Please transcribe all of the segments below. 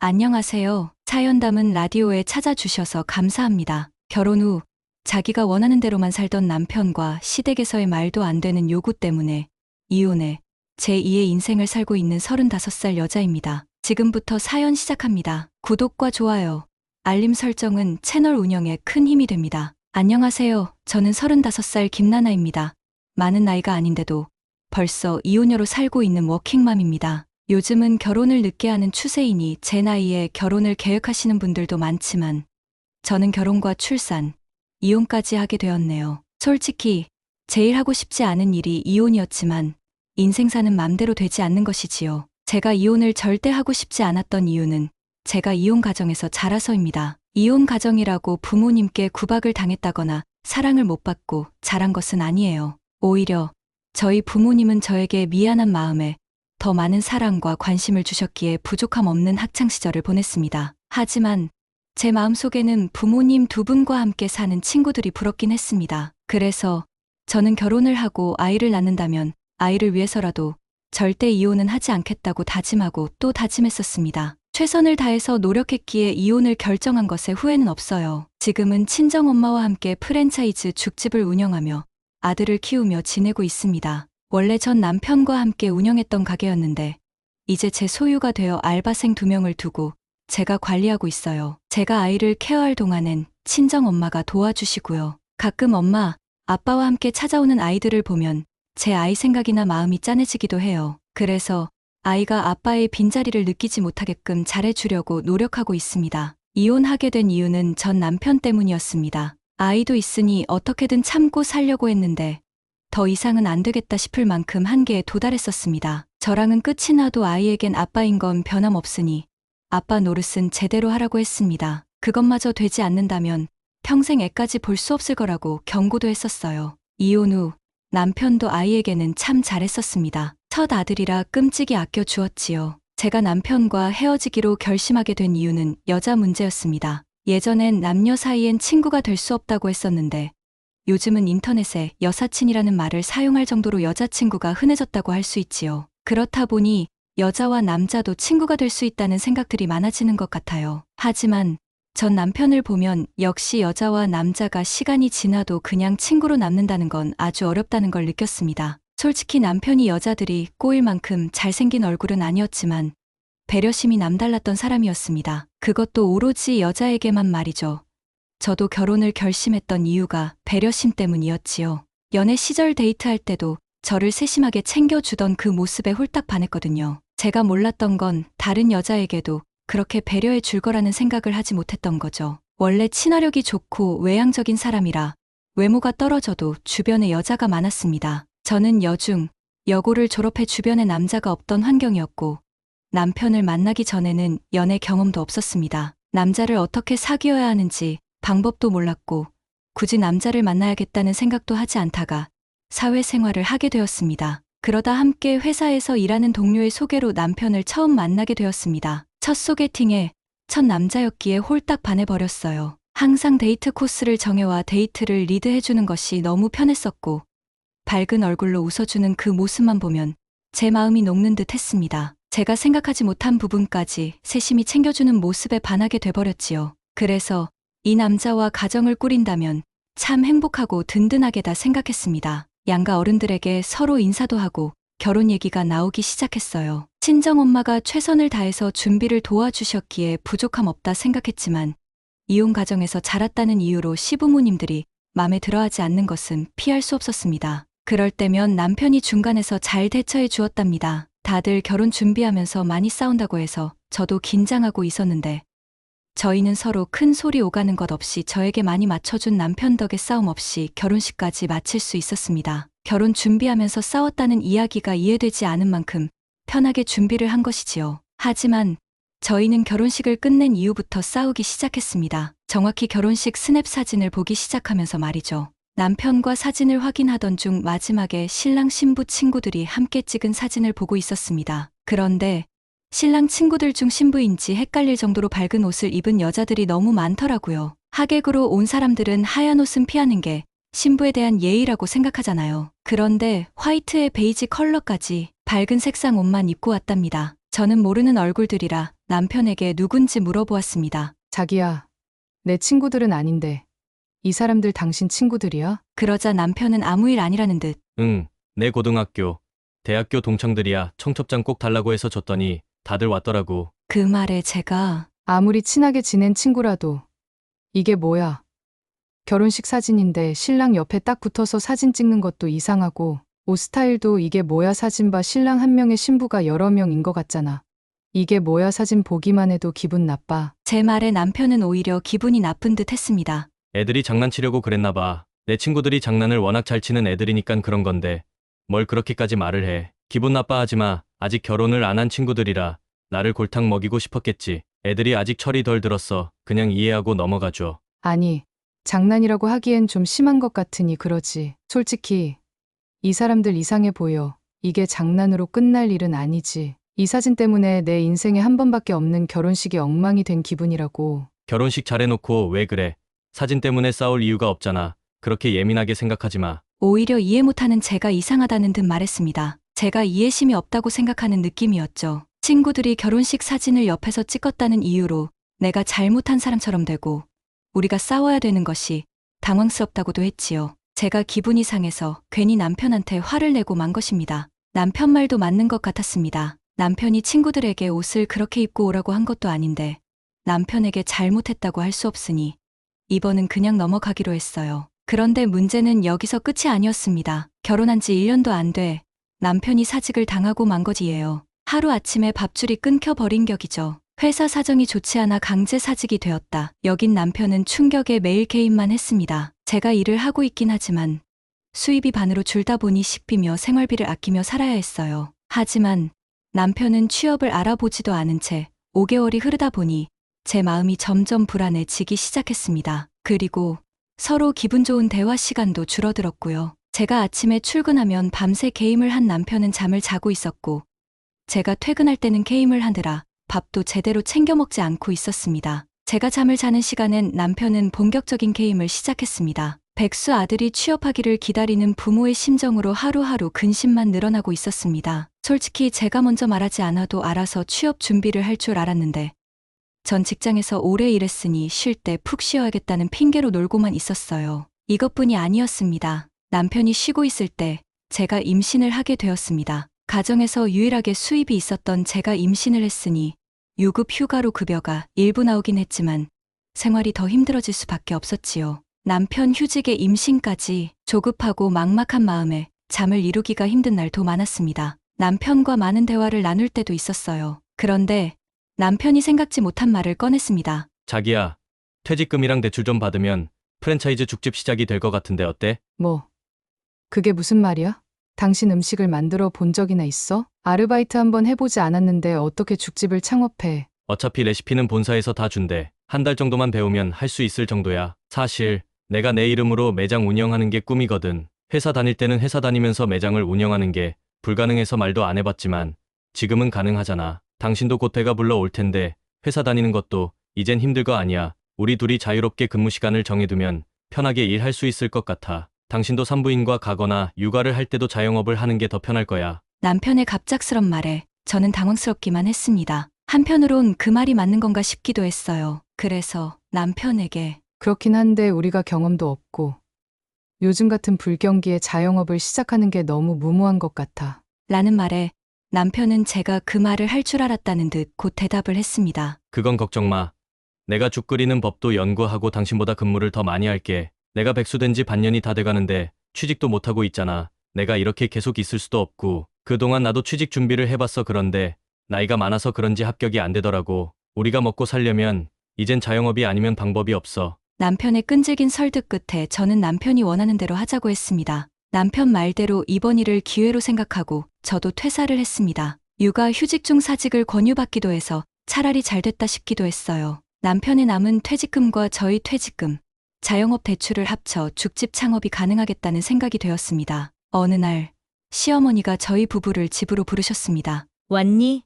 안녕하세요. 사연 담은 라디오에 찾아주셔서 감사합니다. 결혼 후 자기가 원하는 대로만 살던 남편과 시댁에서의 말도 안 되는 요구 때문에 이혼해 제2의 인생을 살고 있는 35살 여자입니다. 지금부터 사연 시작합니다. 구독과 좋아요, 알림 설정은 채널 운영에 큰 힘이 됩니다. 안녕하세요. 저는 35살 김나나입니다. 많은 나이가 아닌데도 벌써 이혼녀로 살고 있는 워킹맘입니다. 요즘은 결혼을 늦게 하는 추세이니 제 나이에 결혼을 계획하시는 분들도 많지만 저는 결혼과 출산, 이혼까지 하게 되었네요. 솔직히 제일 하고 싶지 않은 일이 이혼이었지만 인생 사는 맘대로 되지 않는 것이지요. 제가 이혼을 절대 하고 싶지 않았던 이유는 제가 이혼 가정에서 자라서입니다. 이혼 가정이라고 부모님께 구박을 당했다거나 사랑을 못 받고 자란 것은 아니에요. 오히려 저희 부모님은 저에게 미안한 마음에 더 많은 사랑과 관심을 주셨기에 부족함 없는 학창시절을 보냈습니다. 하지만 제 마음속에는 부모님 두 분과 함께 사는 친구들이 부럽긴 했습니다. 그래서 저는 결혼을 하고 아이를 낳는다면 아이를 위해서라도 절대 이혼은 하지 않겠다고 다짐하고 또 다짐했었습니다. 최선을 다해서 노력했기에 이혼을 결정한 것에 후회는 없어요. 지금은 친정엄마와 함께 프랜차이즈 죽집을 운영하며 아들을 키우며 지내고 있습니다. 원래 전 남편과 함께 운영했던 가게였는데 이제 제 소유가 되어 알바생 2명을 두고 제가 관리하고 있어요. 제가 아이를 케어할 동안엔 친정엄마가 도와주시고요. 가끔 엄마, 아빠와 함께 찾아오는 아이들을 보면 제 아이 생각이나 마음이 짠해지기도 해요. 그래서 아이가 아빠의 빈자리를 느끼지 못하게끔 잘해주려고 노력하고 있습니다. 이혼하게 된 이유는 전 남편 때문이었습니다. 아이도 있으니 어떻게든 참고 살려고 했는데 더 이상은 안 되겠다 싶을 만큼 한계에 도달했었습니다. 저랑은 끝이 나도 아이에겐 아빠인 건 변함없으니 아빠 노릇은 제대로 하라고 했습니다. 그것마저 되지 않는다면 평생 애까지 볼 수 없을 거라고 경고도 했었어요. 이혼 후 남편도 아이에게는 참 잘했었습니다. 첫 아들이라 끔찍이 아껴주었지요. 제가 남편과 헤어지기로 결심하게 된 이유는 여자 문제였습니다. 예전엔 남녀 사이엔 친구가 될 수 없다고 했었는데 요즘은 인터넷에 여사친이라는 말을 사용할 정도로 여자친구가 흔해졌다고 할 수 있지요. 그렇다 보니 여자와 남자도 친구가 될 수 있다는 생각들이 많아지는 것 같아요. 하지만 전 남편을 보면 역시 여자와 남자가 시간이 지나도 그냥 친구로 남는다는 건 아주 어렵다는 걸 느꼈습니다. 솔직히 남편이 여자들이 꼬일 만큼 잘생긴 얼굴은 아니었지만 배려심이 남달랐던 사람이었습니다. 그것도 오로지 여자에게만 말이죠. 저도 결혼을 결심했던 이유가 배려심 때문이었지요. 연애 시절 데이트할 때도 저를 세심하게 챙겨주던 그 모습에 홀딱 반했거든요. 제가 몰랐던 건 다른 여자에게도 그렇게 배려해 줄 거라는 생각을 하지 못했던 거죠. 원래 친화력이 좋고 외향적인 사람이라 외모가 떨어져도 주변에 여자가 많았습니다. 저는 여중, 여고를 졸업해 주변에 남자가 없던 환경이었고 남편을 만나기 전에는 연애 경험도 없었습니다. 남자를 어떻게 사귀어야 하는지 방법도 몰랐고 굳이 남자를 만나야겠다는 생각도 하지 않다가 사회생활을 하게 되었습니다. 그러다 함께 회사에서 일하는 동료의 소개로 남편을 처음 만나게 되었습니다. 첫 소개팅에 첫 남자였기에 홀딱 반해버렸어요. 항상 데이트 코스를 정해와 데이트를 리드해주는 것이 너무 편했었고 밝은 얼굴로 웃어주는 그 모습만 보면 제 마음이 녹는 듯 했습니다. 제가 생각하지 못한 부분까지 세심히 챙겨주는 모습에 반하게 돼버렸지요. 그래서 이 남자와 가정을 꾸린다면 참 행복하고 든든하게다 생각했습니다. 양가 어른들에게 서로 인사도 하고 결혼 얘기가 나오기 시작했어요. 친정엄마가 최선을 다해서 준비를 도와주셨기에 부족함 없다 생각했지만 이혼 가정에서 자랐다는 이유로 시부모님들이 마음에 들어하지 않는 것은 피할 수 없었습니다. 그럴 때면 남편이 중간에서 잘 대처해 주었답니다. 다들 결혼 준비하면서 많이 싸운다고 해서 저도 긴장하고 있었는데 저희는 서로 큰 소리 오가는 것 없이 저에게 많이 맞춰준 남편 덕에 싸움 없이 결혼식까지 마칠 수 있었습니다. 결혼 준비하면서 싸웠다는 이야기가 이해되지 않은 만큼 편하게 준비를 한 것이지요. 하지만 저희는 결혼식을 끝낸 이후부터 싸우기 시작했습니다. 정확히 결혼식 스냅 사진을 보기 시작하면서 말이죠. 남편과 사진을 확인하던 중 마지막에 신랑 신부 친구들이 함께 찍은 사진을 보고 있었습니다. 그런데 신랑 친구들 중 신부인지 헷갈릴 정도로 밝은 옷을 입은 여자들이 너무 많더라고요. 하객으로 온 사람들은 하얀 옷은 피하는 게 신부에 대한 예의라고 생각하잖아요. 그런데 화이트에 베이지 컬러까지 밝은 색상 옷만 입고 왔답니다. 저는 모르는 얼굴들이라 남편에게 누군지 물어보았습니다. 자기야, 내 친구들은 아닌데 이 사람들 당신 친구들이야? 그러자 남편은 아무 일 아니라는 듯 응, 내 고등학교, 대학교 동창들이야. 청첩장 꼭 달라고 해서 줬더니 다들 왔더라고. 그 말에 제가 아무리 친하게 지낸 친구라도 이게 뭐야? 결혼식 사진인데 신랑 옆에 딱 붙어서 사진 찍는 것도 이상하고 옷 스타일도 이게 뭐야 사진 봐 신랑 한 명에 신부가 여러 명인 것 같잖아. 이게 뭐야 사진 보기만 해도 기분 나빠. 제 말에 남편은 오히려 기분이 나쁜 듯 했습니다. 애들이 장난치려고 그랬나 봐. 내 친구들이 장난을 워낙 잘 치는 애들이니깐 그런 건데 뭘 그렇게까지 말을 해. 기분 나빠하지 마. 아직 결혼을 안 한 친구들이라 나를 골탕 먹이고 싶었겠지. 애들이 아직 철이 덜 들었어. 그냥 이해하고 넘어가줘. 아니, 장난이라고 하기엔 좀 심한 것 같으니 그러지. 솔직히 이 사람들 이상해 보여. 이게 장난으로 끝날 일은 아니지. 이 사진 때문에 내 인생에 한 번밖에 없는 결혼식이 엉망이 된 기분이라고. 결혼식 잘해놓고 왜 그래? 사진 때문에 싸울 이유가 없잖아. 그렇게 예민하게 생각하지 마. 오히려 이해 못하는 제가 이상하다는 듯 말했습니다. 제가 이해심이 없다고 생각하는 느낌이었죠. 친구들이 결혼식 사진을 옆에서 찍었다는 이유로 내가 잘못한 사람처럼 되고 우리가 싸워야 되는 것이 당황스럽다고도 했지요. 제가 기분이 상해서 괜히 남편한테 화를 내고 만 것입니다. 남편 말도 맞는 것 같았습니다. 남편이 친구들에게 옷을 그렇게 입고 오라고 한 것도 아닌데 남편에게 잘못했다고 할 수 없으니 이번은 그냥 넘어가기로 했어요. 그런데 문제는 여기서 끝이 아니었습니다. 결혼한 지 1년도 안 돼 남편이 사직을 당하고 만 거지예요. 하루아침에 밥줄이 끊겨버린 격이죠. 회사 사정이 좋지 않아 강제 사직이 되었다. 여긴 남편은 충격에 매일 개입만 했습니다. 제가 일을 하고 있긴 하지만 수입이 반으로 줄다 보니 식비며 생활비를 아끼며 살아야 했어요. 하지만 남편은 취업을 알아보지도 않은 채 5개월이 흐르다 보니 제 마음이 점점 불안해지기 시작했습니다. 그리고 서로 기분 좋은 대화 시간도 줄어들었고요. 제가 아침에 출근하면 밤새 게임을 한 남편은 잠을 자고 있었고 제가 퇴근할 때는 게임을 하느라 밥도 제대로 챙겨 먹지 않고 있었습니다. 제가 잠을 자는 시간엔 남편은 본격적인 게임을 시작했습니다. 백수 아들이 취업하기를 기다리는 부모의 심정으로 하루하루 근심만 늘어나고 있었습니다. 솔직히 제가 먼저 말하지 않아도 알아서 취업 준비를 할 줄 알았는데 전 직장에서 오래 일했으니 쉴 때 푹 쉬어야겠다는 핑계로 놀고만 있었어요. 이것뿐이 아니었습니다. 남편이 쉬고 있을 때 제가 임신을 하게 되었습니다. 가정에서 유일하게 수입이 있었던 제가 임신을 했으니 유급 휴가로 급여가 일부 나오긴 했지만 생활이 더 힘들어질 수밖에 없었지요. 남편 휴직에 임신까지 조급하고 막막한 마음에 잠을 이루기가 힘든 날도 많았습니다. 남편과 많은 대화를 나눌 때도 있었어요. 그런데 남편이 생각지 못한 말을 꺼냈습니다. 자기야, 퇴직금이랑 대출 좀 받으면 프랜차이즈 죽집 시작이 될 것 같은데 어때? 뭐? 그게 무슨 말이야? 당신 음식을 만들어 본 적이나 있어? 아르바이트 한번 해보지 않았는데 어떻게 죽집을 창업해? 어차피 레시피는 본사에서 다 준대. 한 달 정도만 배우면 할 수 있을 정도야. 사실 내가 내 이름으로 매장 운영하는 게 꿈이거든. 회사 다닐 때는 회사 다니면서 매장을 운영하는 게 불가능해서 말도 안 해봤지만 지금은 가능하잖아. 당신도 곧 배가 불러올 텐데 회사 다니는 것도 이젠 힘들 거 아니야. 우리 둘이 자유롭게 근무 시간을 정해두면 편하게 일할 수 있을 것 같아. 당신도 산부인과 가거나 육아를 할 때도 자영업을 하는 게 더 편할 거야. 남편의 갑작스런 말에 저는 당황스럽기만 했습니다. 한편으론 그 말이 맞는 건가 싶기도 했어요. 그래서 남편에게 그렇긴 한데 우리가 경험도 없고 요즘 같은 불경기에 자영업을 시작하는 게 너무 무모한 것 같아. 라는 말에 남편은 제가 그 말을 할 줄 알았다는 듯 곧 대답을 했습니다. 그건 걱정 마. 내가 죽 끓이는 법도 연구하고 당신보다 근무를 더 많이 할게. 내가 백수된 지 반년이 다 돼가는데 취직도 못하고 있잖아. 내가 이렇게 계속 있을 수도 없고 그동안 나도 취직 준비를 해봤어. 그런데 나이가 많아서 그런지 합격이 안 되더라고. 우리가 먹고 살려면 이젠 자영업이 아니면 방법이 없어. 남편의 끈질긴 설득 끝에 저는 남편이 원하는 대로 하자고 했습니다. 남편 말대로 이번 일을 기회로 생각하고 저도 퇴사를 했습니다. 육아 휴직 중 사직을 권유받기도 해서 차라리 잘 됐다 싶기도 했어요. 남편의 남은 퇴직금과 저희 퇴직금, 자영업 대출을 합쳐 죽집 창업이 가능하겠다는 생각이 되었습니다. 어느 날 시어머니가 저희 부부를 집으로 부르셨습니다. 왔니?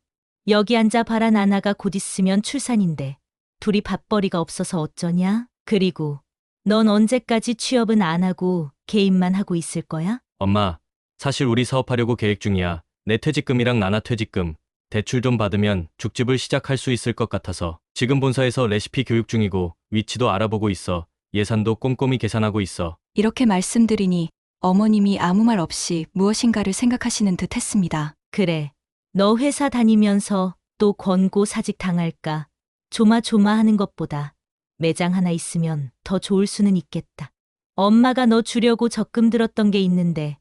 여기 앉아 봐라. 나나가 곧 있으면 출산인데 둘이 밥벌이가 없어서 어쩌냐? 그리고 넌 언제까지 취업은 안 하고 개인만 하고 있을 거야? 엄마, 사실 우리 사업하려고 계획 중이야. 내 퇴직금이랑 나나 퇴직금 대출 좀 받으면 죽집을 시작할 수 있을 것 같아서 지금 본사에서 레시피 교육 중이고 위치도 알아보고 있어. 예산도 꼼꼼히 계산하고 있어. 이렇게 말씀드리니 어머님이 아무 말 없이 무엇인가를 생각하시는 듯 했습니다. 그래. 너 회사 다니면서 또 권고 사직 당할까? 조마조마하는 것보다 매장 하나 있으면 더 좋을 수는 있겠다. 엄마가 너 주려고 적금 들었던 게 있는데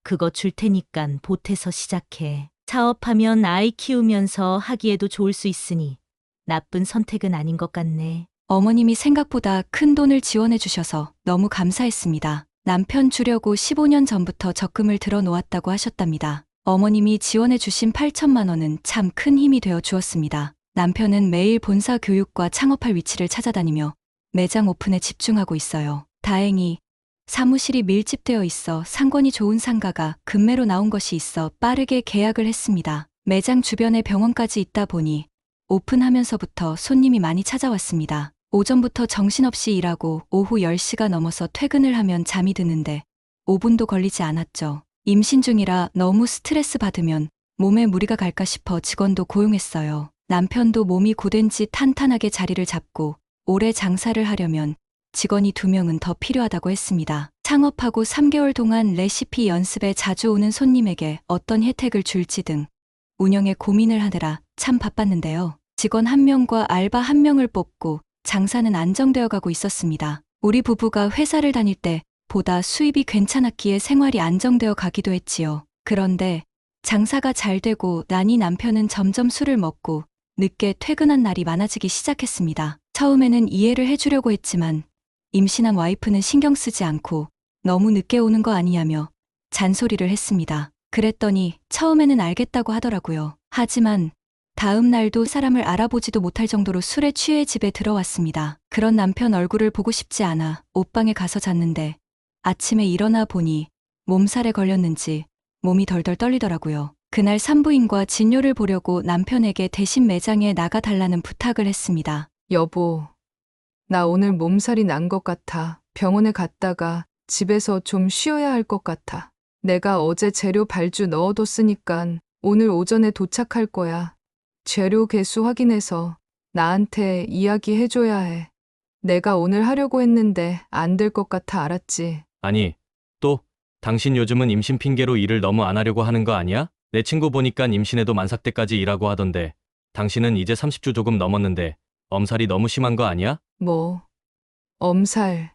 그거 줄 테니깐 보태서 시작해. 사업하면 아이 키우면서 하기에도 좋을 수 있으니 나쁜 선택은 아닌 것 같네. 어머님이 생각보다 큰 돈을 지원해 주셔서 너무 감사했습니다. 남편 주려고 15년 전부터 적금을 들어 놓았다고 하셨답니다. 어머님이 지원해 주신 8천만 원은 참 큰 힘이 되어 주었습니다. 남편은 매일 본사 교육과 창업할 위치를 찾아다니며 매장 오픈에 집중하고 있어요. 다행히 사무실이 밀집되어 있어 상권이 좋은 상가가 급매로 나온 것이 있어 빠르게 계약을 했습니다. 매장 주변에 병원까지 있다 보니 오픈하면서부터 손님이 많이 찾아왔습니다. 오전부터 정신없이 일하고 오후 10시가 넘어서 퇴근을 하면 잠이 드는데 5분도 걸리지 않았죠. 임신 중이라 너무 스트레스 받으면 몸에 무리가 갈까 싶어 직원도 고용했어요. 남편도 몸이 고된지 탄탄하게 자리를 잡고 오래 장사를 하려면 직원이 2명은 더 필요하다고 했습니다. 창업하고 3개월 동안 레시피 연습에 자주 오는 손님에게 어떤 혜택을 줄지 등 운영에 고민을 하느라 참 바빴는데요. 직원 1명과 알바 1명을 뽑고 장사는 안정되어 가고 있었습니다. 우리 부부가 회사를 다닐 때 보다 수입이 괜찮았기에 생활이 안정되어 가기도 했지요. 그런데 장사가 잘 되고 나니 남편은 점점 술을 먹고 늦게 퇴근한 날이 많아지기 시작했습니다. 처음에는 이해를 해주려고 했지만 임신한 와이프는 신경 쓰지 않고 너무 늦게 오는 거 아니냐며 잔소리를 했습니다. 그랬더니 처음에는 알겠다고 하더라고요. 하지만 다음 날도 사람을 알아보지도 못할 정도로 술에 취해 집에 들어왔습니다. 그런 남편 얼굴을 보고 싶지 않아 옷방에 가서 잤는데 아침에 일어나 보니 몸살에 걸렸는지 몸이 덜덜 떨리더라고요. 그날 산부인과 진료를 보려고 남편에게 대신 매장에 나가달라는 부탁을 했습니다. 여보, 나 오늘 몸살이 난 것 같아. 병원에 갔다가 집에서 좀 쉬어야 할 것 같아. 내가 어제 재료 발주 넣어뒀으니까 오늘 오전에 도착할 거야. 재료 개수 확인해서 나한테 이야기해줘야 해. 내가 오늘 하려고 했는데 안 될 것 같아, 알았지? 아니, 또 당신 요즘은 임신 핑계로 일을 너무 안 하려고 하는 거 아니야? 내 친구 보니까 임신해도 만삭 때까지 일하고 하던데 당신은 이제 30주 조금 넘었는데 엄살이 너무 심한 거 아니야? 뭐, 엄살.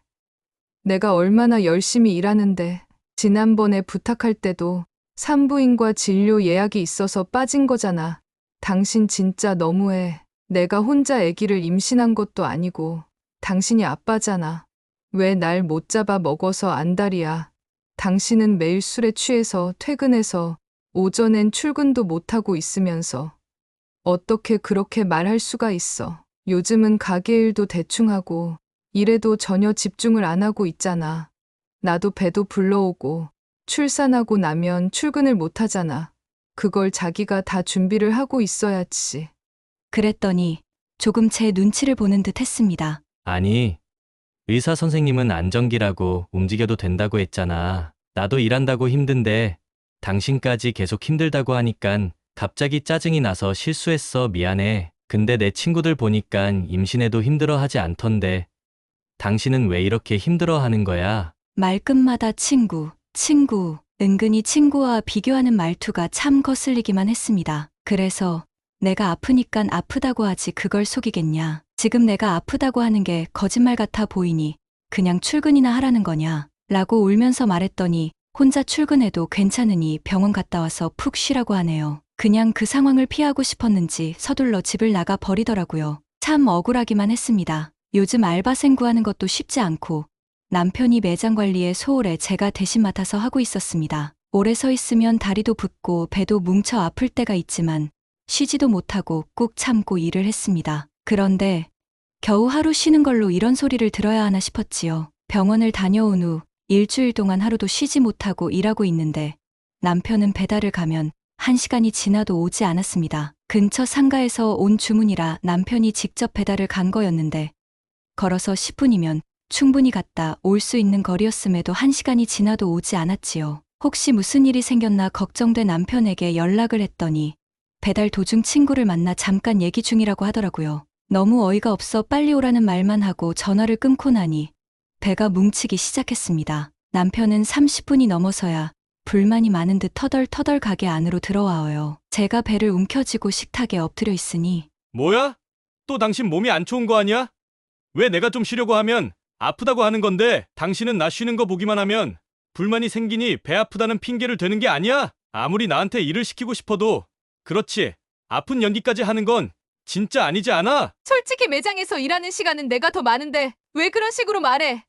내가 얼마나 열심히 일하는데 지난번에 부탁할 때도 산부인과 진료 예약이 있어서 빠진 거잖아. 당신 진짜 너무해. 내가 혼자 아기를 임신한 것도 아니고 당신이 아빠잖아. 왜 날 못 잡아 먹어서 안달이야. 당신은 매일 술에 취해서 퇴근해서 오전엔 출근도 못하고 있으면서 어떻게 그렇게 말할 수가 있어. 요즘은 가게 일도 대충 하고 일에도 전혀 집중을 안 하고 있잖아. 나도 배도 불러오고 출산하고 나면 출근을 못 하잖아. 그걸 자기가 다 준비를 하고 있어야지. 그랬더니 조금 제 눈치를 보는 듯 했습니다. 아니, 의사 선생님은 안정기라고 움직여도 된다고 했잖아. 나도 일한다고 힘든데 당신까지 계속 힘들다고 하니깐 갑자기 짜증이 나서 실수했어. 미안해. 근데 내 친구들 보니깐 임신해도 힘들어하지 않던데 당신은 왜 이렇게 힘들어하는 거야? 말끝마다 친구, 은근히 친구와 비교하는 말투가 참 거슬리기만 했습니다. 그래서 내가 아프니깐 아프다고 하지 그걸 속이겠냐. 지금 내가 아프다고 하는 게 거짓말 같아 보이니 그냥 출근이나 하라는 거냐. 라고 울면서 말했더니 혼자 출근해도 괜찮으니 병원 갔다 와서 푹 쉬라고 하네요. 그냥 그 상황을 피하고 싶었는지 서둘러 집을 나가 버리더라고요. 참 억울하기만 했습니다. 요즘 알바생 구하는 것도 쉽지 않고 남편이 매장 관리에 소홀해 제가 대신 맡아서 하고 있었습니다. 오래 서 있으면 다리도 붓고 배도 뭉쳐 아플 때가 있지만 쉬지도 못하고 꾹 참고 일을 했습니다. 그런데 겨우 하루 쉬는 걸로 이런 소리를 들어야 하나 싶었지요. 병원을 다녀온 후 일주일 동안 하루도 쉬지 못하고 일하고 있는데 남편은 배달을 가면 1시간이 지나도 오지 않았습니다. 근처 상가에서 온 주문이라 남편이 직접 배달을 간 거였는데 걸어서 10분이면 충분히 갔다 올 수 있는 거리였음에도 1시간이 지나도 오지 않았지요. 혹시 무슨 일이 생겼나 걱정돼 남편에게 연락을 했더니 배달 도중 친구를 만나 잠깐 얘기 중이라고 하더라고요. 너무 어이가 없어 빨리 오라는 말만 하고 전화를 끊고 나니 배가 뭉치기 시작했습니다. 남편은 30분이 넘어서야 불만이 많은 듯 터덜터덜 가게 안으로 들어와요. 제가 배를 움켜쥐고 식탁에 엎드려 있으니 뭐야? 또 당신 몸이 안 좋은 거 아니야? 왜 내가 좀 쉬려고 하면 아프다고 하는 건데 당신은 나 쉬는 거 보기만 하면 불만이 생기니 배 아프다는 핑계를 대는 게 아니야? 아무리 나한테 일을 시키고 싶어도 그렇지 아픈 연기까지 하는 건 진짜 아니지 않아? 솔직히 매장에서 일하는 시간은 내가 더 많은데 왜 그런 식으로 말해?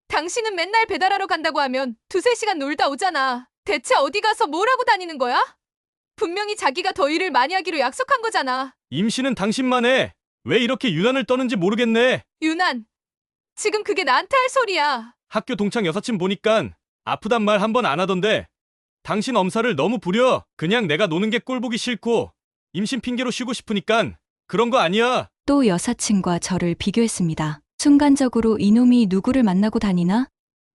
당신은 맨날 배달하러 간다고 하면 두세 시간 놀다 오잖아. 대체 어디 가서 뭘 하고 다니는 거야? 분명히 자기가 더 일을 많이 하기로 약속한 거잖아. 임신은 당신만 해. 왜 이렇게 유난을 떠는지 모르겠네. 유난, 지금 그게 나한테 할 소리야. 학교 동창 여사친 보니깐 아프단 말 한 번 안 하던데 당신 엄살을 너무 부려. 그냥 내가 노는 게 꼴보기 싫고 임신 핑계로 쉬고 싶으니깐 그런 거 아니야. 또 여사친과 저를 비교했습니다. 순간적으로 이놈이 누구를 만나고 다니나?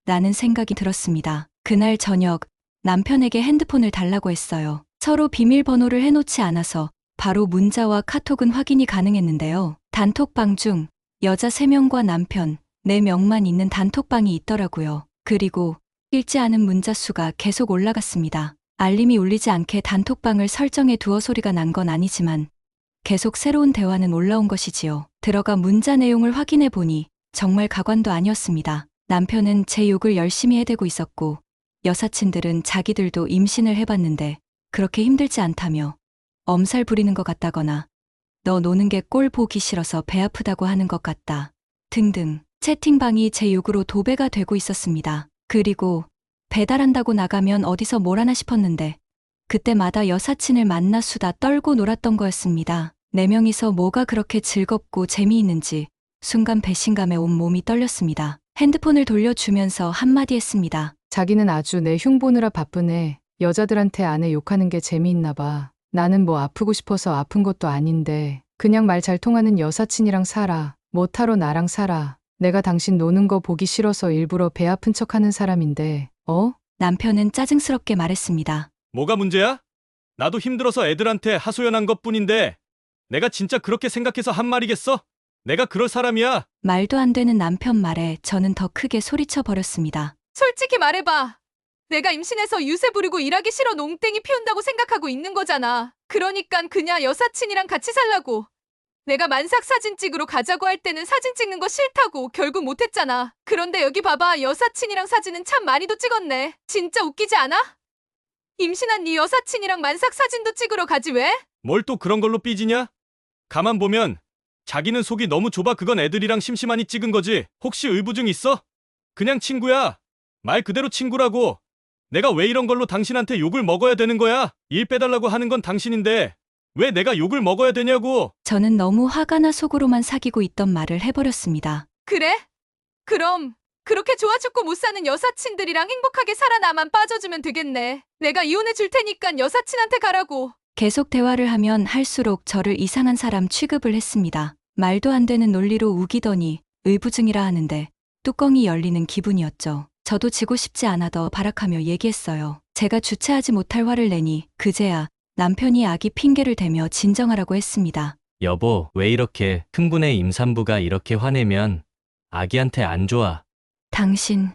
라는 생각이 들었습니다. 그날 저녁 남편에게 핸드폰을 달라고 했어요. 서로 비밀번호를 해놓지 않아서 바로 문자와 카톡은 확인이 가능했는데요. 단톡방 중 여자 3명과 남편 4명만 있는 단톡방이 있더라고요. 그리고 읽지 않은 문자 수가 계속 올라갔습니다. 알림이 울리지 않게 단톡방을 설정해 두어 소리가 난 건 아니지만 계속 새로운 대화는 올라온 것이지요. 들어가 문자 내용을 확인해 보니 정말 가관도 아니었습니다. 남편은 제 욕을 열심히 해대고 있었고 여사친들은 자기들도 임신을 해봤는데 그렇게 힘들지 않다며 엄살 부리는 것 같다거나 너 노는 게 꼴 보기 싫어서 배 아프다고 하는 것 같다 등등 채팅방이 제 욕으로 도배가 되고 있었습니다. 그리고 배달한다고 나가면 어디서 뭘 하나 싶었는데 그때마다 여사친을 만나 수다 떨고 놀았던 거였습니다. 4명이서 뭐가 그렇게 즐겁고 재미있는지 순간 배신감에 온몸이 떨렸습니다. 핸드폰을 돌려주면서 한마디 했습니다. 자기는 아주 내 흉보느라 바쁘네. 여자들한테 아내 욕하는 게 재미있나 봐. 나는 뭐 아프고 싶어서 아픈 것도 아닌데 그냥 말 잘 통하는 여사친이랑 살아. 뭐타로 나랑 살아. 내가 당신 노는 거 보기 싫어서 일부러 배 아픈 척하는 사람인데 남편은 짜증스럽게 말했습니다. 뭐가 문제야? 나도 힘들어서 애들한테 하소연한 것뿐인데 내가 진짜 그렇게 생각해서 한 말이겠어? 내가 그럴 사람이야? 말도 안 되는 남편 말에 저는 더 크게 소리쳐 버렸습니다. 솔직히 말해봐. 내가 임신해서 유세 부리고 일하기 싫어 농땡이 피운다고 생각하고 있는 거잖아. 그러니깐 그냥 여사친이랑 같이 살라고. 내가 만삭 사진 찍으러 가자고 할 때는 사진 찍는 거 싫다고 결국 못했잖아. 그런데 여기 봐봐. 여사친이랑 사진은 참 많이도 찍었네. 진짜 웃기지 않아? 임신한 네 여사친이랑 만삭 사진도 찍으러 가지 왜? 뭘 또 그런 걸로 삐지냐? 가만 보면 자기는 속이 너무 좁아. 그건 애들이랑 심심하니 찍은 거지. 혹시 의부증 있어? 그냥 친구야. 말 그대로 친구라고. 내가 왜 이런 걸로 당신한테 욕을 먹어야 되는 거야? 일 빼달라고 하는 건 당신인데 왜 내가 욕을 먹어야 되냐고. 저는 너무 화가 나 속으로만 사귀고 있던 말을 해버렸습니다. 그래? 그럼 그렇게 좋아 죽고 못 사는 여사친들이랑 행복하게 살아나만 빠져주면 되겠네. 내가 이혼해 줄 테니까 여사친한테 가라고. 계속 대화를 하면 할수록 저를 이상한 사람 취급을 했습니다. 말도 안 되는 논리로 우기더니 의부증이라 하는데 뚜껑이 열리는 기분이었죠. 저도 지고 싶지 않아 더 발악하며 얘기했어요. 제가 주체하지 못할 화를 내니 그제야 남편이 아기 핑계를 대며 진정하라고 했습니다. 여보, 왜 이렇게 흥분해? 임산부가 이렇게 화내면 아기한테 안 좋아. 당신,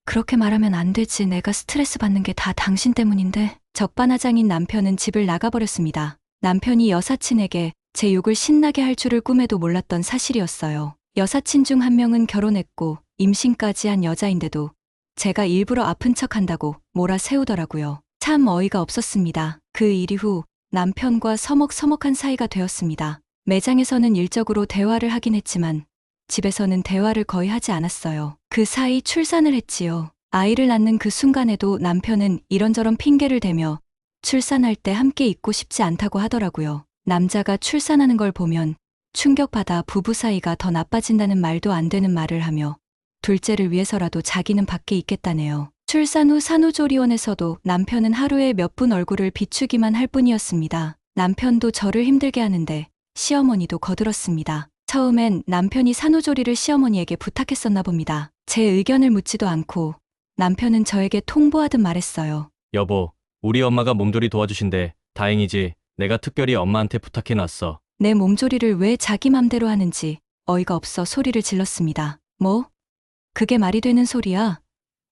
그렇게 말하면 안 되지. 내가 스트레스 받는 게 다 당신 때문인데. 적반하장인 남편은 집을 나가버렸습니다. 남편이 여사친에게 제 욕을 신나게 할 줄을 꿈에도 몰랐던 사실이었어요. 여사친 중 한 명은 결혼했고 임신까지 한 여자인데도 제가 일부러 아픈 척한다고 몰아세우더라고요. 참 어이가 없었습니다. 그 일 이후 남편과 서먹서먹한 사이가 되었습니다. 매장에서는 일적으로 대화를 하긴 했지만 집에서는 대화를 거의 하지 않았어요. 그 사이 출산을 했지요. 아이를 낳는 그 순간에도 남편은 이런저런 핑계를 대며 출산할 때 함께 있고 싶지 않다고 하더라고요. 남자가 출산하는 걸 보면 충격받아 부부 사이가 더 나빠진다는 말도 안 되는 말을 하며 둘째를 위해서라도 자기는 밖에 있겠다네요. 출산 후 산후조리원에서도 남편은 하루에 몇 분 얼굴을 비추기만 할 뿐이었습니다. 남편도 저를 힘들게 하는데 시어머니도 거들었습니다. 처음엔 남편이 산후조리를 시어머니에게 부탁했었나 봅니다. 제 의견을 묻지도 않고 남편은 저에게 통보하듯 말했어요. 여보, 우리 엄마가 몸조리 도와주신대. 다행이지. 내가 특별히 엄마한테 부탁해놨어. 내 몸조리를 왜 자기 맘대로 하는지 어이가 없어 소리를 질렀습니다. 뭐? 그게 말이 되는 소리야?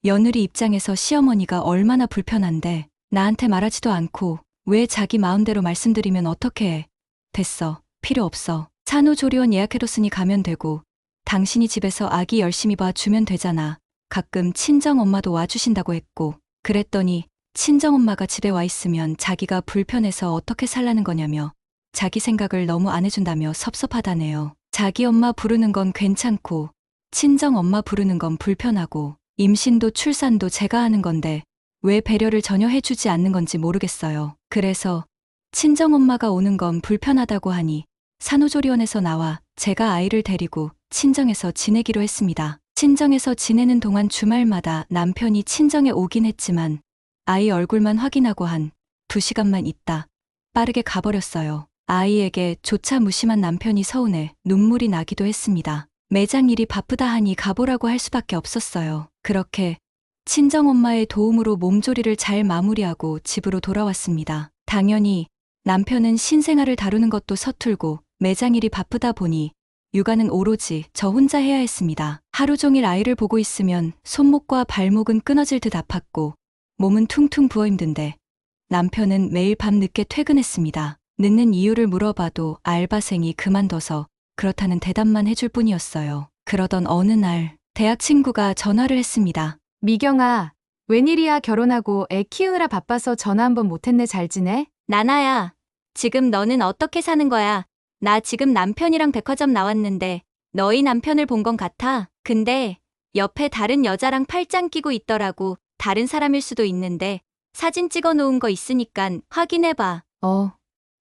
며느리 입장에서 시어머니가 얼마나 불편한데 나한테 말하지도 않고 왜 자기 마음대로 말씀드리면 어떻게 해? 됐어. 필요 없어. 산후조리원 예약해뒀으니 가면 되고 당신이 집에서 아기 열심히 봐주면 되잖아. 가끔 친정엄마도 와주신다고 했고 그랬더니 친정엄마가 집에 와 있으면 자기가 불편해서 어떻게 살라는 거냐며 자기 생각을 너무 안 해준다며 섭섭하다네요. 자기 엄마 부르는 건 괜찮고 친정엄마 부르는 건 불편하고 임신도 출산도 제가 하는 건데 왜 배려를 전혀 해주지 않는 건지 모르겠어요. 그래서 친정엄마가 오는 건 불편하다고 하니 산후조리원에서 나와 제가 아이를 데리고 친정에서 지내기로 했습니다. 친정에서 지내는 동안 주말마다 남편이 친정에 오긴 했지만 아이 얼굴만 확인하고 한 2시간만 있다 빠르게 가버렸어요. 아이에게 조차 무심한 남편이 서운해 눈물이 나기도 했습니다. 매장 일이 바쁘다 하니 가보라고 할 수밖에 없었어요. 그렇게 친정엄마의 도움으로 몸조리를 잘 마무리하고 집으로 돌아왔습니다. 당연히 남편은 신생아를 다루는 것도 서툴고 매장 일이 바쁘다 보니 육아는 오로지 저 혼자 해야 했습니다. 하루 종일 아이를 보고 있으면 손목과 발목은 끊어질 듯 아팠고 몸은 퉁퉁 부어 힘든데 남편은 매일 밤 늦게 퇴근했습니다. 늦는 이유를 물어봐도 알바생이 그만둬서 그렇다는 대답만 해줄 뿐이었어요. 그러던 어느 날 대학 친구가 전화를 했습니다. 미경아, 웬일이야 결혼하고 애 키우느라 바빠서 전화 한 번 못했네. 잘 지내? 나나야, 지금 너는 어떻게 사는 거야? 나 지금 남편이랑 백화점 나왔는데 너희 남편을 본 건 같아. 근데 옆에 다른 여자랑 팔짱 끼고 있더라고. 다른 사람일 수도 있는데 사진 찍어 놓은 거 있으니까 확인해봐.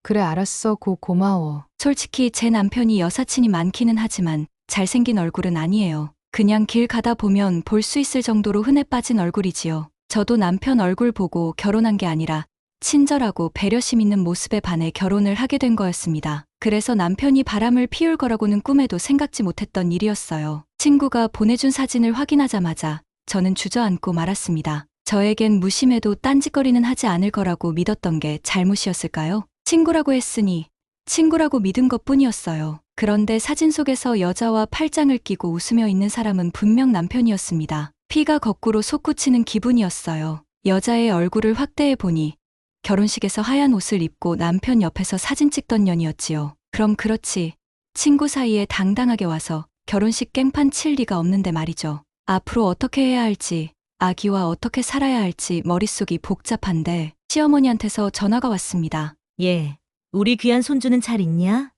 그래 알았어. 고마워. 솔직히 제 남편이 여사친이 많기는 하지만 잘생긴 얼굴은 아니에요. 그냥 길 가다 보면 볼 수 있을 정도로 흔해 빠진 얼굴이지요. 저도 남편 얼굴 보고 결혼한 게 아니라 친절하고 배려심 있는 모습에 반해 결혼을 하게 된 거였습니다. 그래서 남편이 바람을 피울 거라고는 꿈에도 생각지 못했던 일이었어요. 친구가 보내준 사진을 확인하자마자 저는 주저앉고 말았습니다. 저에겐 무심해도 딴짓거리는 하지 않을 거라고 믿었던 게 잘못이었을까요? 친구라고 했으니 친구라고 믿은 것뿐이었어요. 그런데 사진 속에서 여자와 팔짱을 끼고 웃으며 있는 사람은 분명 남편이었습니다. 피가 거꾸로 솟구치는 기분이었어요. 여자의 얼굴을 확대해 보니 결혼식에서 하얀 옷을 입고 남편 옆에서 사진 찍던 년이었지요. 그럼 그렇지. 친구 사이에 당당하게 와서 결혼식 깽판 칠 리가 없는데 말이죠. 앞으로 어떻게 해야 할지, 아기와 어떻게 살아야 할지 머릿속이 복잡한데 시어머니한테서 전화가 왔습니다. 예, 우리 귀한 손주는 잘 있냐?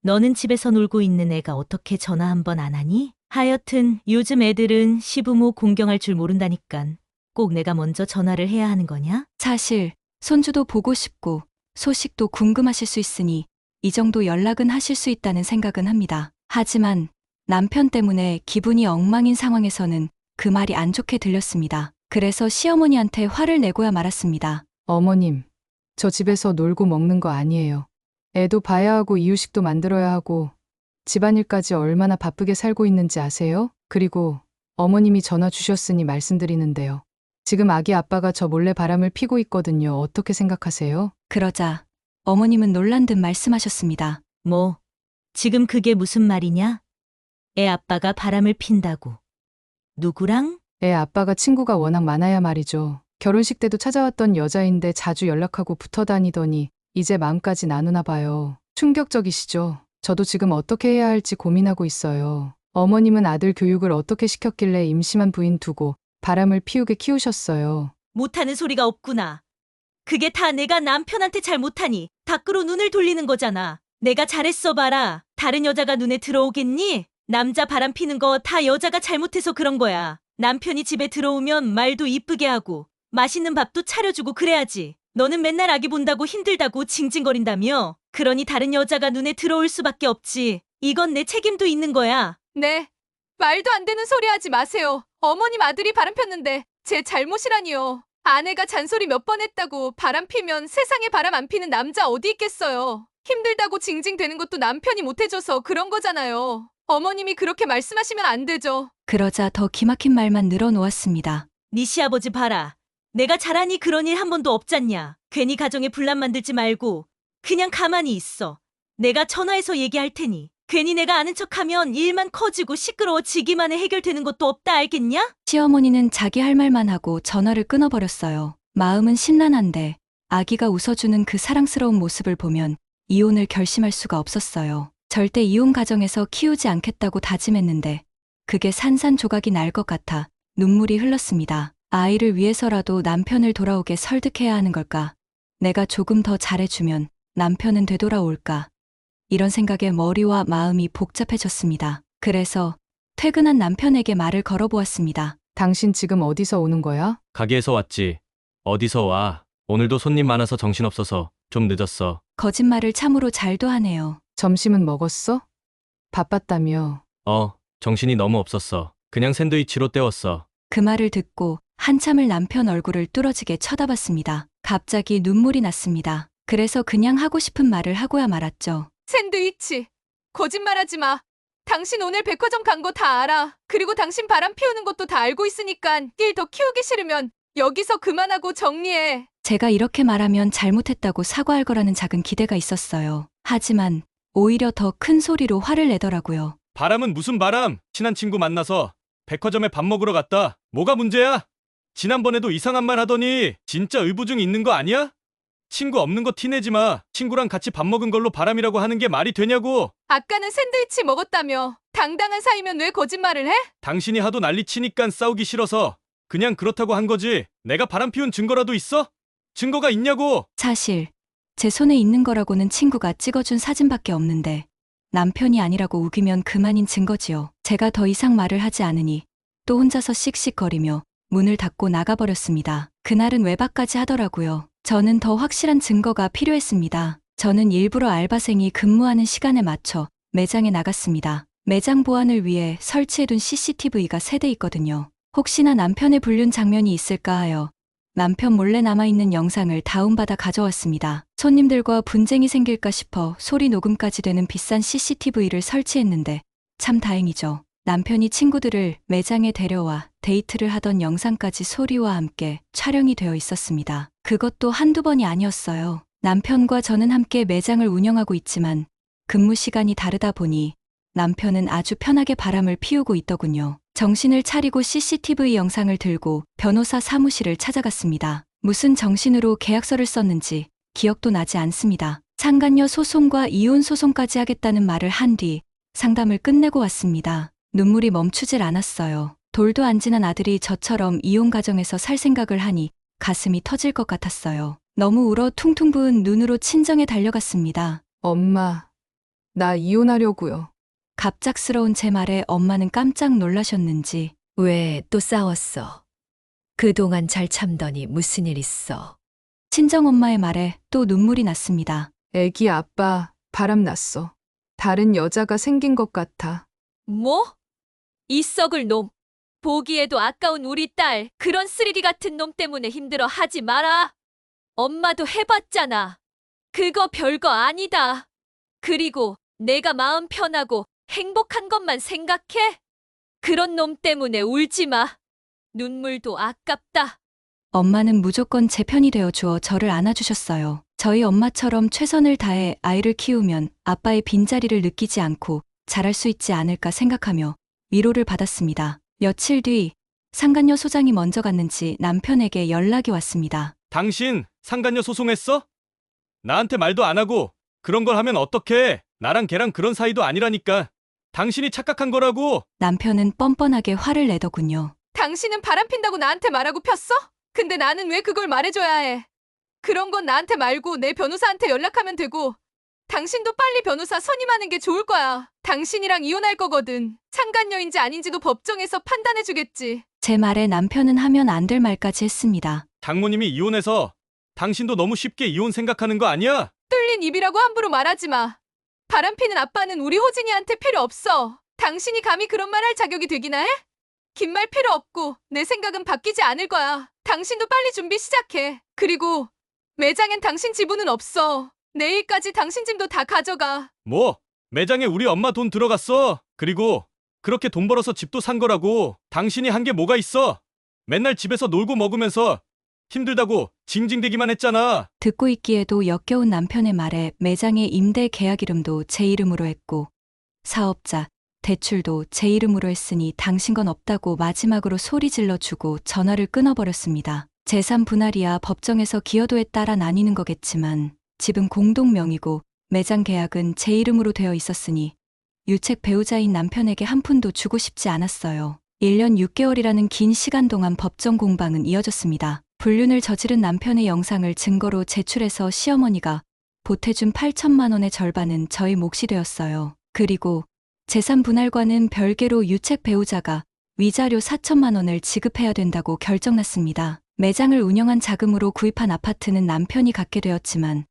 너는 집에서 놀고 있는 애가 어떻게 전화 한 번 안 하니? 하여튼 요즘 애들은 시부모 공경할 줄 모른다니깐. 꼭 내가 먼저 전화를 해야 하는 거냐? 사실 손주도 보고 싶고 소식도 궁금하실 수 있으니 이 정도 연락은 하실 수 있다는 생각은 합니다. 하지만 남편 때문에 기분이 엉망인 상황에서는 그 말이 안 좋게 들렸습니다. 그래서 시어머니한테 화를 내고야 말았습니다. 어머님, 저 집에서 놀고 먹는 거 아니에요. 애도 봐야 하고 이유식도 만들어야 하고 집안일까지 얼마나 바쁘게 살고 있는지 아세요? 그리고 어머님이 전화 주셨으니 말씀드리는데요. 지금 아기 아빠가 저 몰래 바람을 피고 있거든요. 어떻게 생각하세요? 그러자 어머님은 놀란 듯 말씀하셨습니다. 뭐, 지금 그게 무슨 말이냐? 애 아빠가 바람을 핀다고. 누구랑? 애 아빠가 친구가 워낙 많아야 말이죠. 결혼식 때도 찾아왔던 여자인데 자주 연락하고 붙어 다니더니 이제 마음까지 나누나 봐요. 충격적이시죠? 저도 지금 어떻게 해야 할지 고민하고 있어요. 어머님은 아들 교육을 어떻게 시켰길래 임신한 부인 두고 바람을 피우게 키우셨어요. 못하는 소리가 없구나. 그게 다 내가 남편한테 잘 못하니 밖으로 눈을 돌리는 거잖아. 내가 잘했어 봐라. 다른 여자가 눈에 들어오겠니? 남자 바람 피는 거 다 여자가 잘못해서 그런 거야. 남편이 집에 들어오면 말도 이쁘게 하고 맛있는 밥도 차려주고 그래야지. 너는 맨날 아기 본다고 힘들다고 징징거린다며. 그러니 다른 여자가 눈에 들어올 수밖에 없지. 이건 내 책임도 있는 거야. 네. 말도 안 되는 소리 하지 마세요. 어머님 아들이 바람 폈는데 제 잘못이라니요. 아내가 잔소리 몇 번 했다고 바람 피면 세상에 바람 안 피는 남자 어디 있겠어요. 힘들다고 징징대는 것도 남편이 못해줘서 그런 거잖아요. 어머님이 그렇게 말씀하시면 안 되죠. 그러자 더 기막힌 말만 늘어놓았습니다. 네 시아버지 봐라. 내가 잘하니 그런 일 한 번도 없잖냐. 괜히 가정에 분란 만들지 말고 그냥 가만히 있어. 내가 전화해서 얘기할 테니. 괜히 내가 아는 척하면 일만 커지고 시끄러워지기만 해 해결되는 것도 없다 알겠냐? 시어머니는 자기 할 말만 하고 전화를 끊어버렸어요. 마음은 심란한데 아기가 웃어주는 그 사랑스러운 모습을 보면 이혼을 결심할 수가 없었어요. 절대 이혼 가정에서 키우지 않겠다고 다짐했는데 그게 산산조각이 날 것 같아 눈물이 흘렀습니다. 아이를 위해서라도 남편을 돌아오게 설득해야 하는 걸까? 내가 조금 더 잘해주면 남편은 되돌아올까? 이런 생각에 머리와 마음이 복잡해졌습니다. 그래서 퇴근한 남편에게 말을 걸어보았습니다. 당신 지금 어디서 오는 거야? 가게에서 왔지. 어디서 와? 오늘도 손님 많아서 정신없어서 좀 늦었어. 거짓말을 참으로 잘도 하네요. 점심은 먹었어? 바빴다며. 정신이 너무 없었어. 그냥 샌드위치로 때웠어. 그 말을 듣고 한참을 남편 얼굴을 뚫어지게 쳐다봤습니다. 갑자기 눈물이 났습니다. 그래서 그냥 하고 싶은 말을 하고야 말았죠. 샌드위치. 거짓말하지 마. 당신 오늘 백화점 간 거 다 알아. 그리고 당신 바람 피우는 것도 다 알고 있으니까 일 더 키우기 싫으면 여기서 그만하고 정리해. 제가 이렇게 말하면 잘못했다고 사과할 거라는 작은 기대가 있었어요. 하지만 오히려 더 큰 소리로 화를 내더라고요. 바람은 무슨 바람? 친한 친구 만나서 백화점에 밥 먹으러 갔다. 뭐가 문제야? 지난번에도 이상한 말 하더니 진짜 의부중 있는 거 아니야? 친구 없는 거 티내지 마. 친구랑 같이 밥 먹은 걸로 바람이라고 하는 게 말이 되냐고. 아까는 샌드위치 먹었다며. 당당한 사이면 왜 거짓말을 해? 당신이 하도 난리 치니깐 싸우기 싫어서 그냥 그렇다고 한 거지. 내가 바람 피운 증거라도 있어? 증거가 있냐고. 사실 제 손에 있는 거라고는 친구가 찍어준 사진밖에 없는데 남편이 아니라고 우기면 그만인 증거지요. 제가 더 이상 말을 하지 않으니 또 혼자서 씩씩거리며 문을 닫고 나가버렸습니다. 그날은 외박까지 하더라고요. 저는 더 확실한 증거가 필요했습니다. 저는 일부러 알바생이 근무하는 시간에 맞춰 매장에 나갔습니다. 매장 보안을 위해 설치해둔 CCTV가 3대 있거든요. 혹시나 남편의 불륜 장면이 있을까 하여 남편 몰래 남아있는 영상을 다운받아 가져왔습니다. 손님들과 분쟁이 생길까 싶어 소리 녹음까지 되는 비싼 CCTV를 설치했는데 참 다행이죠. 남편이 친구들을 매장에 데려와 데이트를 하던 영상까지 소리와 함께 촬영이 되어 있었습니다. 그것도 한두 번이 아니었어요. 남편과 저는 함께 매장을 운영하고 있지만 근무 시간이 다르다 보니 남편은 아주 편하게 바람을 피우고 있더군요. 정신을 차리고 CCTV 영상을 들고 변호사 사무실을 찾아갔습니다. 무슨 정신으로 계약서를 썼는지 기억도 나지 않습니다. 상간녀 소송과 이혼 소송까지 하겠다는 말을 한 뒤 상담을 끝내고 왔습니다. 눈물이 멈추질 않았어요. 돌도 안 지난 아들이 저처럼 이혼 가정에서 살 생각을 하니 가슴이 터질 것 같았어요. 너무 울어 퉁퉁 부은 눈으로 친정에 달려갔습니다. 엄마, 나 이혼하려고요. 갑작스러운 제 말에 엄마는 깜짝 놀라셨는지 왜 또 싸웠어? 그동안 잘 참더니 무슨 일 있어? 친정엄마의 말에 또 눈물이 났습니다. 애기 아빠 바람 났어. 다른 여자가 생긴 것 같아. 뭐? 이 썩을 놈. 보기에도 아까운 우리 딸 그런 쓰레기 같은 놈 때문에 힘들어 하지 마라. 엄마도 해봤잖아. 그거 별거 아니다. 그리고 내가 마음 편하고 행복한 것만 생각해. 그런 놈 때문에 울지 마. 눈물도 아깝다. 엄마는 무조건 제 편이 되어 주어 저를 안아주셨어요. 저희 엄마처럼 최선을 다해 아이를 키우면 아빠의 빈자리를 느끼지 않고 잘할 수 있지 않을까 생각하며 위로를 받았습니다. 며칠 뒤 상간녀 소장이 먼저 갔는지 남편에게 연락이 왔습니다. 당신 상간녀 소송했어? 나한테 말도 안 하고 그런 걸 하면 어떡해. 나랑 걔랑 그런 사이도 아니라니까. 당신이 착각한 거라고. 남편은 뻔뻔하게 화를 내더군요. 당신은 바람 핀다고 나한테 말하고 폈어? 근데 나는 왜 그걸 말해줘야 해? 그런 건 나한테 말고 내 변호사한테 연락하면 되고 당신도 빨리 변호사 선임하는 게 좋을 거야. 당신이랑 이혼할 거거든. 상간녀인지 아닌지도 법정에서 판단해주겠지. 제 말에 남편은 하면 안 될 말까지 했습니다. 장모님이 이혼해서 당신도 너무 쉽게 이혼 생각하는 거 아니야? 뚫린 입이라고 함부로 말하지 마. 바람피는 아빠는 우리 호진이한테 필요 없어. 당신이 감히 그런 말 할 자격이 되기나 해? 긴 말 필요 없고 내 생각은 바뀌지 않을 거야. 당신도 빨리 준비 시작해. 그리고 매장엔 당신 지분은 없어. 내일까지 당신 짐도 다 가져가. 뭐? 매장에 우리 엄마 돈 들어갔어. 그리고 그렇게 돈 벌어서 집도 산 거라고. 당신이 한 게 뭐가 있어? 맨날 집에서 놀고 먹으면서 힘들다고 징징대기만 했잖아. 듣고 있기에도 역겨운 남편의 말에 매장의 임대 계약 이름도 제 이름으로 했고 사업자, 대출도 제 이름으로 했으니 당신 건 없다고 마지막으로 소리 질러주고 전화를 끊어버렸습니다. 재산 분할이야 법정에서 기여도에 따라 나뉘는 거겠지만 집은 공동명의고 매장 계약은 제 이름으로 되어 있었으니 유책 배우자인 남편에게 한 푼도 주고 싶지 않았어요. 1년 6개월이라는 긴 시간 동안 법정 공방은 이어졌습니다. 불륜을 저지른 남편의 영상을 증거로 제출해서 시어머니가 보태준 8천만 원의 절반은 저희 몫이 되었어요. 그리고 재산 분할과는 별개로 유책 배우자가 위자료 4천만 원을 지급해야 된다고 결정났습니다. 매장을 운영한 자금으로 구입한 아파트는 남편이 갖게 되었지만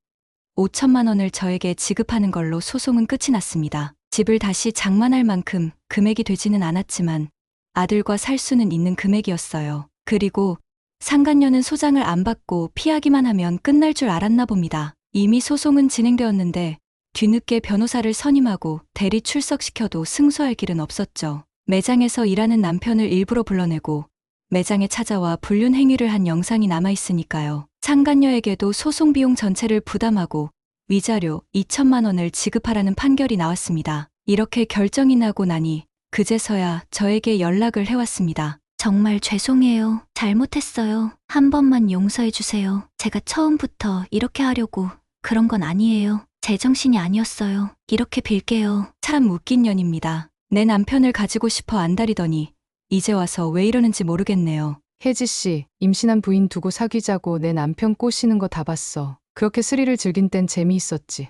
5천만 원을 저에게 지급하는 걸로 소송은 끝이 났습니다. 집을 다시 장만할 만큼 금액이 되지는 않았지만 아들과 살 수는 있는 금액이었어요. 그리고 상간녀는 소장을 안 받고 피하기만 하면 끝날 줄 알았나 봅니다. 이미 소송은 진행되었는데 뒤늦게 변호사를 선임하고 대리 출석시켜도 승소할 길은 없었죠. 매장에서 일하는 남편을 일부러 불러내고 매장에 찾아와 불륜 행위를 한 영상이 남아있으니까요. 상간녀에게도 소송 비용 전체를 부담하고 위자료 2천만 원을 지급하라는 판결이 나왔습니다. 이렇게 결정이 나고 나니 그제서야 저에게 연락을 해왔습니다. 정말 죄송해요. 잘못했어요. 한 번만 용서해 주세요. 제가 처음부터 이렇게 하려고 그런 건 아니에요. 제정신이 아니었어요. 이렇게 빌게요. 참 웃긴 년입니다. 내 남편을 가지고 싶어 안달이더니 이제 와서 왜 이러는지 모르겠네요. 혜지 씨, 임신한 부인 두고 사귀자고 내 남편 꼬시는 거 다 봤어. 그렇게 스릴을 즐긴 땐 재미있었지.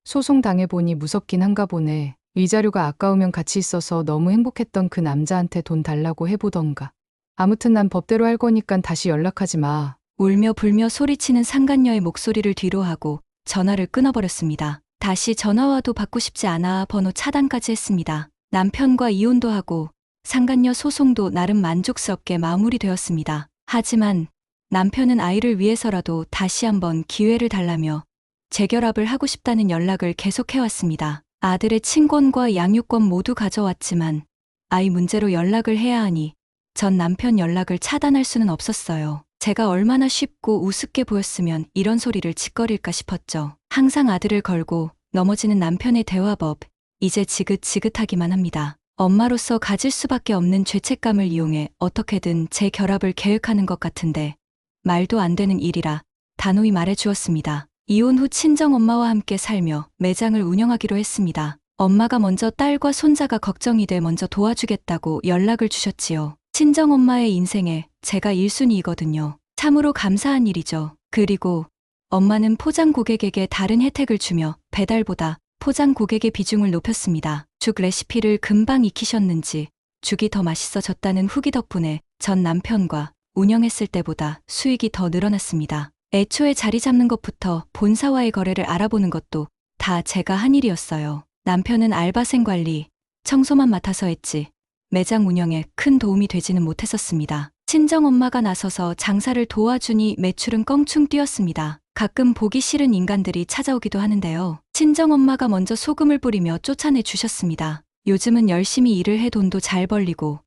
소송 당해보니 무섭긴 한가 보네. 위자료가 아까우면 같이 있어서 너무 행복했던 그 남자한테 돈 달라고 해보던가. 아무튼 난 법대로 할 거니깐 다시 연락하지 마. 울며 불며 소리치는 상간녀의 목소리를 뒤로하고 전화를 끊어버렸습니다. 다시 전화와도 받고 싶지 않아 번호 차단까지 했습니다. 남편과 이혼도 하고 상간녀 소송도 나름 만족스럽게 마무리되었습니다. 하지만 남편은 아이를 위해서라도 다시 한번 기회를 달라며 재결합을 하고 싶다는 연락을 계속해왔습니다. 아들의 친권과 양육권 모두 가져왔지만 아이 문제로 연락을 해야 하니 전 남편 연락을 차단할 수는 없었어요. 제가 얼마나 쉽고 우습게 보였으면 이런 소리를 짓거릴까 싶었죠. 항상 아들을 걸고 넘어지는 남편의 대화법, 이제 지긋지긋하기만 합니다. 엄마로서 가질 수밖에 없는 죄책감을 이용해 어떻게든 제 결합을 계획하는 것 같은데 말도 안 되는 일이라 단호히 말해주었습니다. 이혼 후 친정엄마와 함께 살며 매장을 운영하기로 했습니다. 엄마가 먼저 딸과 손자가 걱정이 돼 먼저 도와주겠다고 연락을 주셨지요. 친정엄마의 인생에 제가 1순위이거든요. 참으로 감사한 일이죠. 그리고 엄마는 포장 고객에게 다른 혜택을 주며 배달보다 포장 고객의 비중을 높였습니다. 죽 레시피를 금방 익히셨는지 죽이 더 맛있어졌다는 후기 덕분에 전 남편과 운영했을 때보다 수익이 더 늘어났습니다. 애초에 자리 잡는 것부터 본사와의 거래를 알아보는 것도 다 제가 한 일이었어요. 남편은 알바생 관리, 청소만 맡아서 했지 매장 운영에 큰 도움이 되지는 못했었습니다. 친정엄마가 나서서 장사를 도와주니 매출은 껑충 뛰었습니다. 가끔 보기 싫은 인간들이 찾아오기도 하는데요. 친정엄마가 먼저 소금을 뿌리며 쫓아내 주셨습니다. 요즘은 열심히 일을 해 돈도 잘 벌리고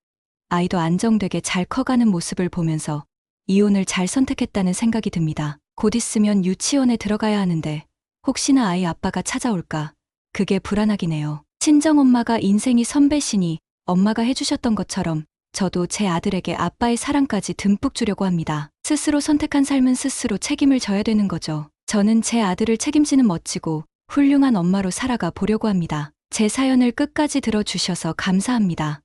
아이도 안정되게 잘 커가는 모습을 보면서 이혼을 잘 선택했다는 생각이 듭니다. 곧 있으면 유치원에 들어가야 하는데 혹시나 아이 아빠가 찾아올까 그게 불안하긴 해요. 친정엄마가 인생이 선배시니 엄마가 해주셨던 것처럼 저도 제 아들에게 아빠의 사랑까지 듬뿍 주려고 합니다. 스스로 선택한 삶은 스스로 책임을 져야 되는 거죠. 저는 제 아들을 책임지는 멋지고 훌륭한 엄마로 살아가 보려고 합니다. 제 사연을 끝까지 들어주셔서 감사합니다.